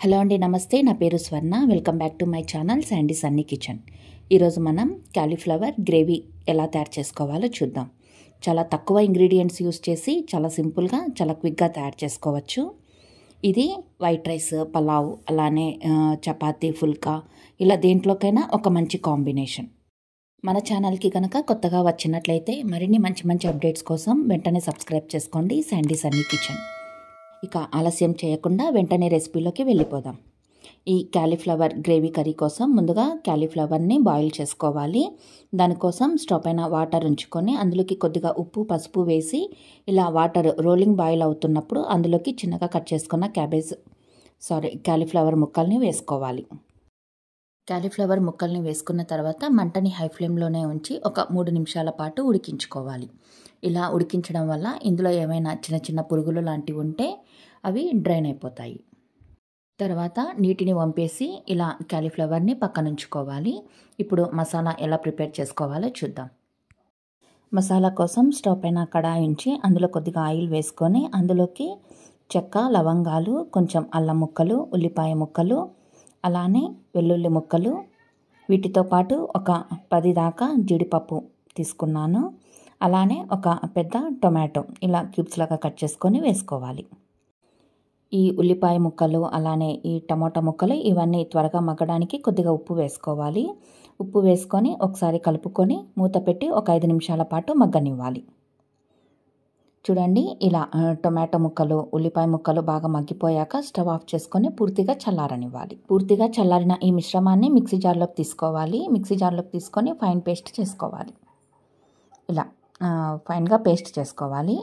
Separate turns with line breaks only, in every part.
Hello అండి, నమస్తే. నా పేరు స్వర్ణ. Welcome back to my channel Sandy Sunny kitchen. ఈరోజు మనం క్యాలీఫ్లవర్ గ్రేవీ ఎలా తయారు చేసుకోవాలో చూద్దాం. చాలా తక్కువ ఇంగ్రీడియంట్స్ యూస్ చేసి చాలా సింపుల్గా, చాలా క్విక్గా తయారు చేసుకోవచ్చు. ఇది వైట్ రైస్, పలావ్, అలానే చపాతీ, ఫుల్కా ఇలా దేంట్లోకైనా ఒక మంచి కాంబినేషన్. మన ఛానల్కి కనుక కొత్తగా వచ్చినట్లయితే మరిన్ని మంచి మంచి అప్డేట్స్ కోసం వెంటనే సబ్స్క్రైబ్ చేసుకోండి శాండీ సన్నీ కిచెన్. ఇక ఆలస్యం చేయకుండా వెంటనే రెసిపీలోకి వెళ్ళిపోదాం. ఈ క్యాలీఫ్లవర్ గ్రేవీ కర్రీ కోసం ముందుగా క్యాలీఫ్లవర్ని బాయిల్ చేసుకోవాలి. దానికోసం స్టవ్ పైన వాటర్ ఉంచుకొని అందులోకి కొద్దిగా ఉప్పు, పసుపు వేసి ఇలా వాటర్ రోలింగ్ బాయిల్ అవుతున్నప్పుడు అందులోకి చిన్నగా కట్ చేసుకున్న క్యాలీఫ్లవర్ ముక్కల్ని వేసుకోవాలి. క్యాలీఫ్లవర్ ముక్కల్ని వేసుకున్న తర్వాత మంటని హై ఫ్లేమ్లోనే ఉంచి ఒక 3 నిమిషాల పాటు ఉడికించుకోవాలి. ఇలా ఉడికించడం వల్ల ఇందులో ఏమైనా చిన్న చిన్న పురుగులు లాంటివి ఉంటే అవి డ్రైన్ అయిపోతాయి. తర్వాత నీటిని వంపేసి ఇలా క్యాలీఫ్లవర్ని పక్కన ఉంచుకోవాలి. ఇప్పుడు మసాలా ఎలా ప్రిపేర్ చేసుకోవాలో చూద్దాం. మసాలా కోసం స్టవ్ పైన కడాయి ఉంచి అందులో కొద్దిగా ఆయిల్ వేసుకొని అందులోకి చెక్క, లవంగాలు, కొంచెం అల్లం ముక్కలు, ఉల్లిపాయ ముక్కలు, అలానే వెల్లుల్లి ముక్కలు, వీటితో పాటు ఒక 10 దాకా జీడిపప్పు తీసుకున్నాను. అలానే ఒక పెద్ద టొమాటో ఇలా క్యూబ్స్ లాగా కట్ చేసుకొని వేసుకోవాలి. ఈ ఉల్లిపాయ ముక్కలు, అలానే ఈ టమాటా ముక్కలు ఇవన్నీ త్వరగా మగ్గడానికి కొద్దిగా ఉప్పు వేసుకోవాలి. ఉప్పు వేసుకొని ఒకసారి కలుపుకొని మూత పెట్టి ఒక 5 నిమిషాల పాటు మగ్గనివ్వాలి. చూడండి, ఇలా టొమాటో ముక్కలు, ఉల్లిపాయ ముక్కలు బాగా మగ్గిపోయాక స్టవ్ ఆఫ్ చేసుకొని పూర్తిగా చల్లారనివ్వాలి. పూర్తిగా చల్లారిన ఈ మిశ్రమాన్ని మిక్సీ జార్లోకి తీసుకోవాలి. మిక్సీ జార్లోకి తీసుకొని ఫైన్ పేస్ట్ చేసుకోవాలి. ఇలా ఫైన్గా పేస్ట్ చేసుకోవాలి.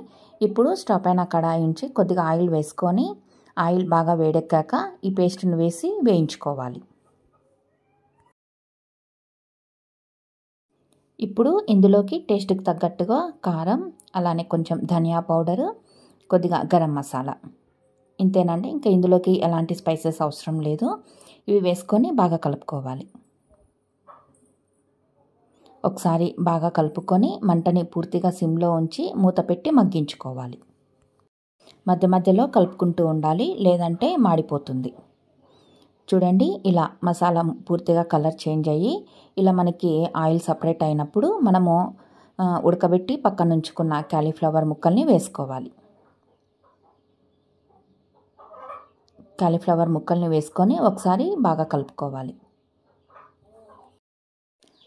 ఇప్పుడు స్టవ్ పైన కడాయి ఉంచి కొద్దిగా ఆయిల్ వేసుకొని ఆయిల్ బాగా వేడెక్కాక ఈ పేస్ట్ని వేసి వేయించుకోవాలి. ఇప్పుడు ఇందులోకి టేస్ట్కి తగ్గట్టుగా కారం, అలానే కొంచెం ధనియా పౌడరు, కొద్దిగా గరం మసాలా, ఇంతేనండి. ఇంకా ఇందులోకి ఎలాంటి స్పైసెస్ అవసరం లేదు. ఇవి వేసుకొని బాగా కలుపుకోవాలి. ఒకసారి బాగా కలుపుకొని మంటని పూర్తిగా సిమ్లో ఉంచి మూత పెట్టి మగ్గించుకోవాలి. మధ్య మధ్యలో కలుపుకుంటూ ఉండాలి, లేదంటే మాడిపోతుంది. చూడండి, ఇలా మసాలా పూర్తిగా కలర్ చేంజ్ అయ్యి ఇలా మనకి ఆయిల్ సపరేట్ అయినప్పుడు మనము ఉడకబెట్టి పక్కన ఉంచుకున్న క్యాలీఫ్లవర్ ముక్కల్ని వేసుకోవాలి. క్యాలీఫ్లవర్ ముక్కల్ని వేసుకొని ఒకసారి బాగా కలుపుకోవాలి.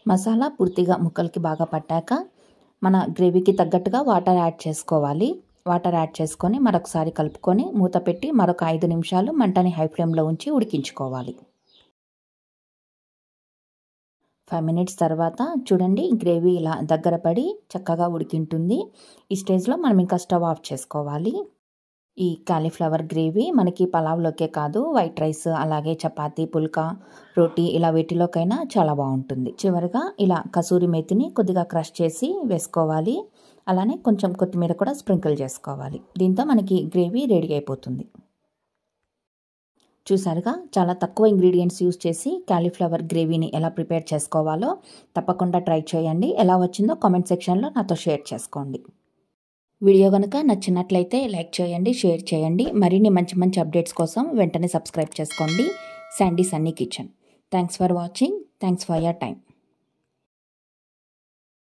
మసాలా పూర్తిగా ముక్కలకి బాగా పట్టాక మన గ్రేవీకి తగ్గట్టుగా వాటర్ యాడ్ చేసుకోవాలి. వాటర్ యాడ్ చేసుకొని మరొకసారి కలుపుకొని మూత పెట్టి మరొక 5 నిమిషాలు మంటని హై ఫ్లేమ్లో ఉంచి ఉడికించుకోవాలి. 5 మినిట్స్ తర్వాత చూడండి, గ్రేవీ ఇలా దగ్గర పడి చక్కగా ఉడికింటుంది. ఈ స్టేజ్లో మనం ఇంకా స్టవ్ ఆఫ్ చేసుకోవాలి. ఈ క్యాలీఫ్లవర్ గ్రేవీ మనకి పలావ్లోకే కాదు, వైట్ రైస్, అలాగే చపాతీ, పుల్కా, రోటీ ఇలా వీటిలోకైనా చాలా బాగుంటుంది. చివరిగా ఇలా కసూరి మేతిని కొద్దిగా క్రష్ చేసి వేసుకోవాలి. అలానే కొంచెం కొత్తిమీర కూడా స్ప్రింకిల్ చేసుకోవాలి. దీంతో మనకి గ్రేవీ రెడీ అయిపోతుంది. చూసారుగా, చాలా తక్కువ ఇంగ్రీడియంట్స్ యూస్ చేసి క్యాలీఫ్లవర్ గ్రేవీని ఎలా ప్రిపేర్ చేసుకోవాలో తప్పకుండా ట్రై చేయండి. ఎలా వచ్చిందో కామెంట్ సెక్షన్లో నాతో షేర్ చేసుకోండి. వీడియో కనుక నచ్చినట్లయితే లైక్ చేయండి, షేర్ చేయండి. మరిన్ని మంచి మంచి అప్డేట్స్ కోసం వెంటనే సబ్స్క్రైబ్ చేసుకోండి Sandy Sunny kitchen. Thanks for watching. Thanks for your time.